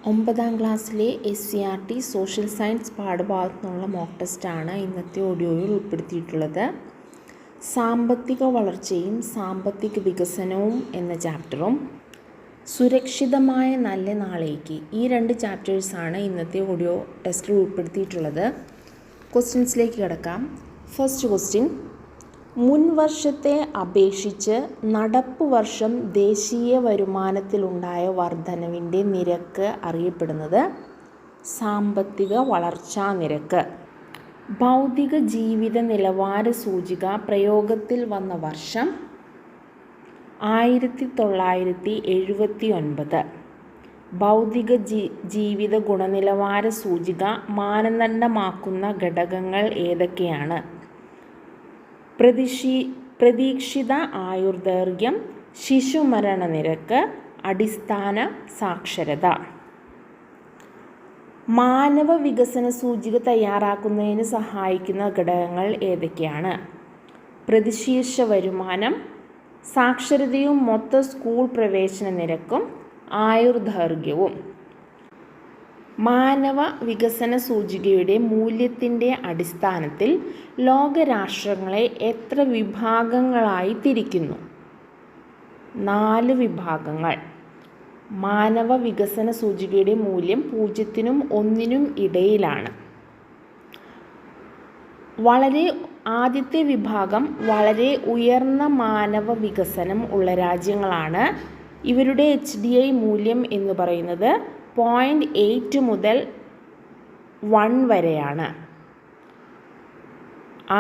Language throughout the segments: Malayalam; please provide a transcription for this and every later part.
9ാം ക്ലാസ്സിലെ SCERT സോഷ്യൽ സയൻസ് പാഠഭാഗത്തു നിന്നുള്ള മോക്ക് ടെസ്റ്റാണ് ഇന്നത്തെ ഓഡിയോയിൽ ഉൾപ്പെടുത്തിയിട്ടുള്ളത്. സാമ്പത്തിക വളർച്ചയും സാമ്പത്തിക വികസനവും എന്ന ചാപ്റ്ററും സുരക്ഷിതമായ നല്ല നാളേക്ക്, ഈ രണ്ട് ചാപ്റ്റേഴ്സാണ് ഇന്നത്തെ ഓഡിയോ ടെസ്റ്റിൽ ഉൾപ്പെടുത്തിയിട്ടുള്ളത്. ക്വസ്റ്റ്യൻസിലേക്ക് കിടക്കാം. ഫസ്റ്റ് ക്വസ്റ്റ്യൻ: മുൻ വർഷത്തെ അപേക്ഷിച്ച് നടപ്പ് വർഷം ദേശീയ വരുമാനത്തിലുണ്ടായ വർധനവിൻ്റെ നിരക്ക് അറിയപ്പെടുന്നത് സാമ്പത്തിക വളർച്ചാ നിരക്ക്. ഭൗതിക ജീവിത നിലവാര സൂചിക പ്രയോഗത്തിൽ വന്ന വർഷം 1979. ഭൗതിക ജീവിത ഗുണനിലവാര സൂചിക മാനദണ്ഡമാക്കുന്ന ഘടകങ്ങൾ ഏതൊക്കെയാണ്? പ്രതീക്ഷിത ആയുർദൈർഘ്യം, ശിശുമരണ നിരക്ക്, അടിസ്ഥാന സാക്ഷരത. മാനവ വികസന സൂചിക തയ്യാറാക്കുന്നതിന് സഹായിക്കുന്ന ഘടകങ്ങൾ ഏതൊക്കെയാണ്? പ്രതിശീർഷ വരുമാനം, സാക്ഷരതയും മൊത്ത സ്കൂൾ പ്രവേശന നിരക്കും, ആയുർദൈർഘ്യവും. മാനവ വികസന സൂചികയുടെ മൂല്യത്തിൻ്റെ അടിസ്ഥാനത്തിൽ ലോകരാഷ്ട്രങ്ങളെ എത്ര വിഭാഗങ്ങളായി തിരിക്കുന്നു? 4 വിഭാഗങ്ങൾ. മാനവ വികസന സൂചികയുടെ മൂല്യം 0നും 1നും ഇടയിലാണ്. ആദ്യത്തെ വിഭാഗം വളരെ ഉയർന്ന മാനവ വികസനം ഉള്ള രാജ്യങ്ങളാണ്. ഇവരുടെ HDI മൂല്യം എന്ന് പറയുന്നത് 0.8 മുതൽ 1 വരെയാണ്.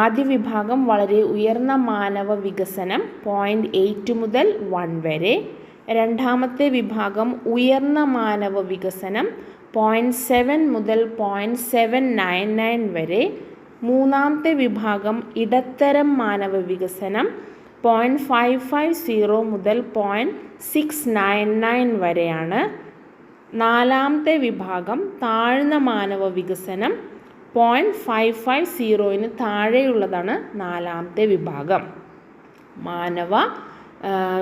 ആദ്യ വിഭാഗം വളരെ ഉയർന്ന മാനവ വികസനം 0.8 മുതൽ 1 വരെ. രണ്ടാമത്തെ വിഭാഗം ഉയർന്ന മാനവ വികസനം 0.7 മുതൽ 0.799 വരെ. മൂന്നാമത്തെ വിഭാഗം ഇടത്തരം മാനവ വികസനം 0.550 മുതൽ 0.699 വരെയാണ്. നാലാമത്തെ വിഭാഗം താഴ്ന്ന മാനവ വികസനം 0.550 താഴെയുള്ളതാണ് നാലാമത്തെ വിഭാഗം. മാനവ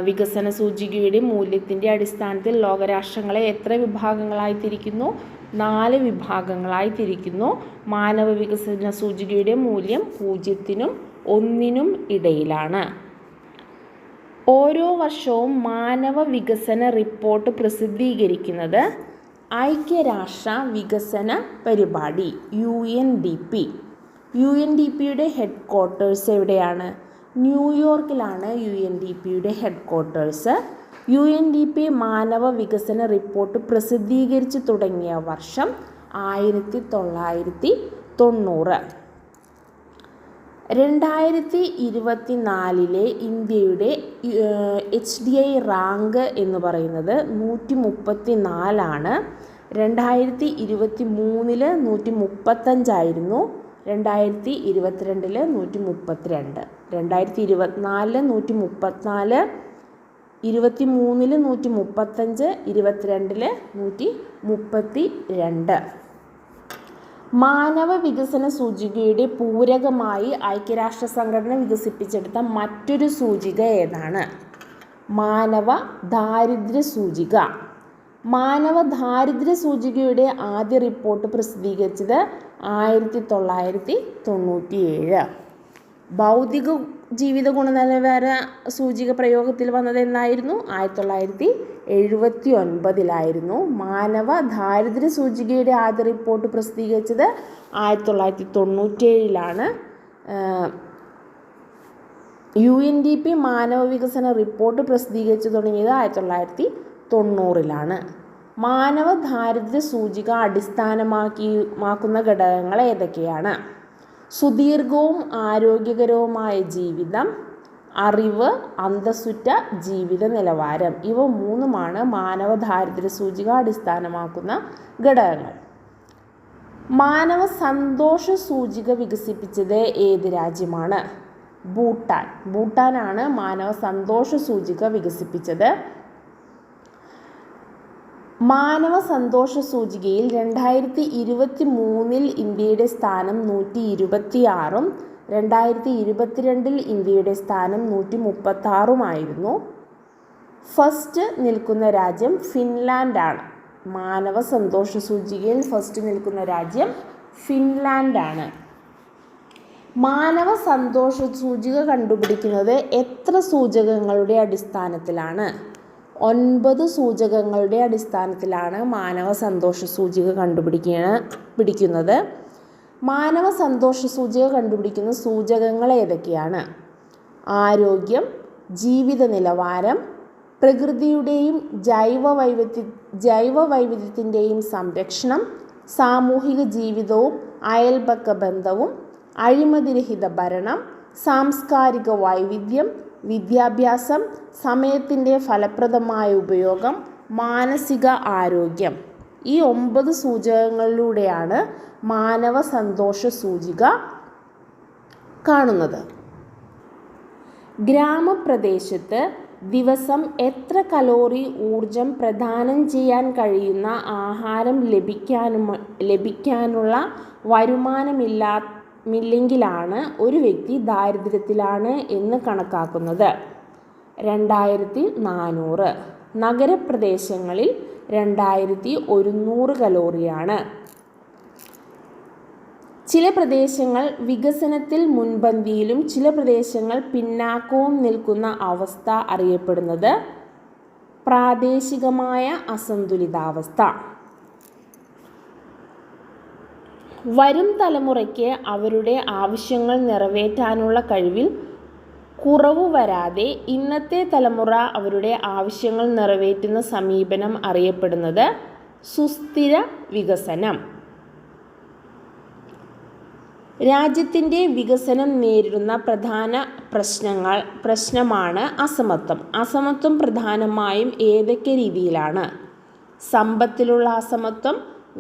വികസന സൂചികയുടെ മൂല്യത്തിൻ്റെ അടിസ്ഥാനത്തിൽ ലോകരാഷ്ട്രങ്ങളെ എത്ര വിഭാഗങ്ങളായി തിരിക്കുന്നു? 4 വിഭാഗങ്ങളായി തിരിക്കുന്നു. മാനവ വികസന സൂചികയുടെ മൂല്യം 0നും 1നും ഇടയിലാണ്. ഓരോ വർഷവും മാനവ വികസന റിപ്പോർട്ട് പ്രസിദ്ധീകരിക്കുന്നത് ഐക്യരാഷ്ട്ര വികസന പരിപാടി UNDP. UNDPയുടെ ഹെഡ് ക്വാർട്ടേഴ്സ് എവിടെയാണ്? ന്യൂയോർക്കിലാണ് UNDPയുടെ ഹെഡ് ക്വാർട്ടേഴ്സ്. UNDP മാനവ വികസന റിപ്പോർട്ട് പ്രസിദ്ധീകരിച്ചു തുടങ്ങിയ വർഷം 1990. 2024 ഇന്ത്യയുടെ HDI റാങ്ക് എന്ന് പറയുന്നത് 134 2023 135 ആയിരുന്നു. 2022 132, 2024 134, 23 135, 22 132. മാനവ വികസന സൂചികയുടെ പൂരകമായി ഐക്യരാഷ്ട്ര സംഘടന വികസിപ്പിച്ചെടുത്ത മറ്റൊരു സൂചിക ഏതാണ്? മാനവ ദാരിദ്ര്യ സൂചിക. മാനവ ദാരിദ്ര്യ സൂചികയുടെ ആദ്യ റിപ്പോർട്ട് പ്രസിദ്ധീകരിച്ചത് 1997. ഭൗതിക ജീവിത ഗുണനിലവാര സൂചിക പ്രയോഗത്തിൽ വന്നത് എന്നായിരുന്നു? 1979. മാനവ ദാരിദ്ര്യ സൂചികയുടെ ആദ്യ റിപ്പോർട്ട് പ്രസിദ്ധീകരിച്ചത് 1997. UNDP മാനവ വികസന റിപ്പോർട്ട് പ്രസിദ്ധീകരിച്ചു തുടങ്ങിയത് 1990. മാനവ ദാരിദ്ര്യ സൂചിക അടിസ്ഥാനമാക്കുന്ന ഘടകങ്ങൾ ഏതൊക്കെയാണ്? സുദീർഘവും ആരോഗ്യകരവുമായ ജീവിതം, അറിവ്, അന്തസ്സുറ്റ ജീവിത നിലവാരം. ഇവ 3മാണ് മാനവ ദാരിദ്ര്യ സൂചിക അടിസ്ഥാനമാക്കുന്ന ഘടകങ്ങൾ. മാനവ സന്തോഷ സൂചിക വികസിപ്പിച്ചത് ഏത് രാജ്യമാണ്? ഭൂട്ടാനാണ് മാനവ സന്തോഷ സൂചിക വികസിപ്പിച്ചത്. മാനവ സന്തോഷ സൂചികയിൽ 2023 ഇന്ത്യയുടെ സ്ഥാനം 126, 2022 ഇന്ത്യയുടെ സ്ഥാനം 136 ആയിരുന്നു. ഫസ്റ്റ് നിൽക്കുന്ന രാജ്യം ഫിൻലാൻഡാണ്. മാനവ സന്തോഷ സൂചികയിൽ ഫസ്റ്റ് നിൽക്കുന്ന രാജ്യം ഫിൻലാൻഡാണ്. മാനവ സന്തോഷ സൂചിക കണ്ടുപിടിക്കുന്നത് എത്ര സൂചകങ്ങളുടെ അടിസ്ഥാനത്തിലാണ്? 9 സൂചകങ്ങളുടെ അടിസ്ഥാനത്തിലാണ് മാനവ സന്തോഷ സൂചിക കണ്ടുപിടിക്കുന്നത്. മാനവ സന്തോഷ സൂചിക കണ്ടുപിടിക്കുന്ന സൂചകങ്ങൾ ഏതൊക്കെയാണ്? ആരോഗ്യം, ജീവിത നിലവാരം, പ്രകൃതിയുടെയും ജൈവവൈവിധ്യത്തിൻ്റെയും സംരക്ഷണം, സാമൂഹിക ജീവിതവും അയൽപക്ക ബന്ധവും, അഴിമതിരഹിത ഭരണം, സാംസ്കാരിക വൈവിധ്യം, വിദ്യാഭ്യാസം, സമയത്തിൻ്റെ ഫലപ്രദമായ ഉപയോഗം, മാനസിക ആരോഗ്യം. ഈ 9 സൂചകങ്ങളിലൂടെയാണ് മാനവ സന്തോഷ സൂചിക കാണുന്നത്. ഗ്രാമപ്രദേശത്ത് ദിവസം എത്ര കലോറി ഊർജം പ്രദാനം ചെയ്യാൻ കഴിയുന്ന ആഹാരം ലഭിക്കാനുള്ള വരുമാനമില്ലെങ്കിലാണ് ഒരു വ്യക്തി ദാരിദ്ര്യത്തിലാണ് എന്ന് കണക്കാക്കുന്നത്? 2400. നഗരപ്രദേശങ്ങളിൽ 2100 കലോറിയാണ്. ചില പ്രദേശങ്ങൾ വികസനത്തിൽ മുൻപന്തിയിലും ചില പ്രദേശങ്ങൾ പിന്നാക്കവും നിൽക്കുന്ന അവസ്ഥ അറിയപ്പെടുന്നത് പ്രാദേശികമായ അസന്തുലിതാവസ്ഥ. വരും തലമുറയ്ക്ക് അവരുടെ ആവശ്യങ്ങൾ നിറവേറ്റാനുള്ള കഴിവിൽ കുറവ് വരാതെ ഇന്നത്തെ തലമുറ അവരുടെ ആവശ്യങ്ങൾ നിറവേറ്റുന്ന സമീപനം അറിയപ്പെടുന്നത് സുസ്ഥിര വികസനം. രാജ്യത്തിൻ്റെ വികസനം നേരിടുന്ന പ്രധാന പ്രശ്നമാണ് അസമത്വം. അസമത്വം പ്രധാനമായും ഏതൊക്കെ രീതിയിലാണ്? സമ്പത്തിലുള്ള അസമത്വം,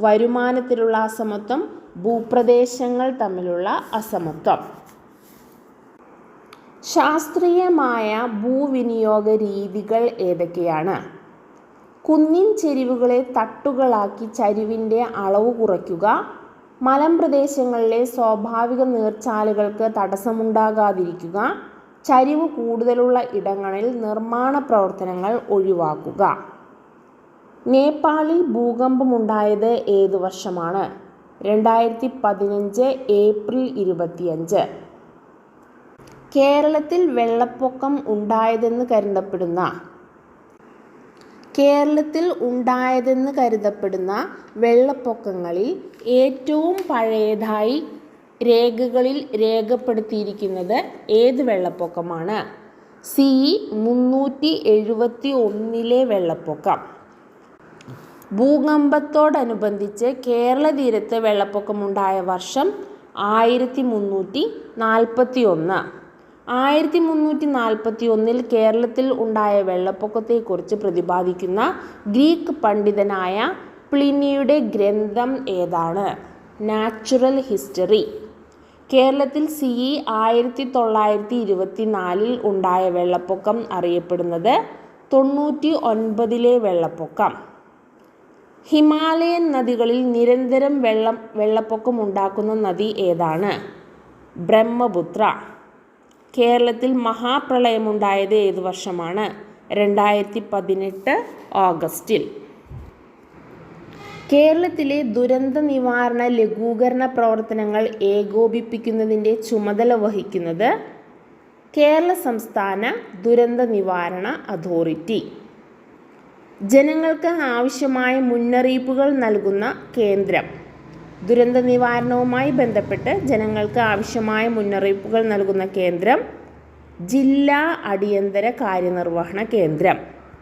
വരുമാനത്തിലുള്ള അസമത്വം, ഭൂപ്രദേശങ്ങൾ തമ്മിലുള്ള അസമത്വം. ശാസ്ത്രീയമായ ഭൂവിനിയോഗ രീതികൾ ഏതൊക്കെയാണ്? കുന്നിൻ ചെരിവുകളെ തട്ടുകളാക്കി ചരിവിൻ്റെ അളവ് കുറയ്ക്കുക, മലമ്പ്രദേശങ്ങളിലെ സ്വാഭാവിക നീർച്ചാലുകൾക്ക് തടസ്സമുണ്ടാകാതിരിക്കുക, ചരിവ് കൂടുതലുള്ള ഇടങ്ങളിൽ നിർമ്മാണ പ്രവർത്തനങ്ങൾ ഒഴിവാക്കുക. നേപ്പാളിൽ ഭൂകമ്പമുണ്ടായത് ഏതു വർഷമാണ്? 2015 ഏപ്രിൽ 25. കേരളത്തിൽ വെള്ളപ്പൊക്കം ഉണ്ടായതെന്ന് കരുതപ്പെടുന്ന വെള്ളപ്പൊക്കങ്ങളിൽ ഏറ്റവും പഴയതായി രേഖകളിൽ രേഖപ്പെടുത്തിയിരിക്കുന്നത് ഏത് വെള്ളപ്പൊക്കമാണ്? CE 371 വെള്ളപ്പൊക്കം. ഭൂകമ്പത്തോടനുബന്ധിച്ച് കേരള തീരത്ത് വെള്ളപ്പൊക്കമുണ്ടായ വർഷം 1341. 1341 കേരളത്തിൽ ഉണ്ടായ വെള്ളപ്പൊക്കത്തെക്കുറിച്ച് പ്രതിപാദിക്കുന്ന ഗ്രീക്ക് പണ്ഡിതനായ പ്ലിനിയുടെ ഗ്രന്ഥം ഏതാണ്? Natural history. കേരളത്തിൽ CE 1924 ഉണ്ടായ വെള്ളപ്പൊക്കം അറിയപ്പെടുന്നത് 99 വെള്ളപ്പൊക്കം. ഹിമാലയൻ നദികളിൽ നിരന്തരം വെള്ളപ്പൊക്കം ഉണ്ടാക്കുന്ന നദി ഏതാണ്? ബ്രഹ്മപുത്ര. കേരളത്തിൽ മഹാപ്രളയമുണ്ടായത് ഏതു വർഷമാണ്? 2018 ഓഗസ്റ്റിൽ. കേരളത്തിലെ ദുരന്ത നിവാരണ ലഘൂകരണ പ്രവർത്തനങ്ങൾ ഏകോപിപ്പിക്കുന്നതിൻ്റെ ചുമതല വഹിക്കുന്നത് കേരള സംസ്ഥാന ദുരന്ത നിവാരണ അതോറിറ്റി. ജനങ്ങൾക്ക് ആവശ്യമായ മുന്നറിയിപ്പുകൾ നൽകുന്ന കേന്ദ്രം. ദുരന്ത നിവാരണവുമായി ബന്ധപ്പെട്ട് ജനങ്ങൾക്ക് ആവശ്യമായ മുന്നറിയിപ്പുകൾ നൽകുന്ന കേന്ദ്രം ജില്ലാ അടിയന്തര കാര്യനിർവഹണ കേന്ദ്രം.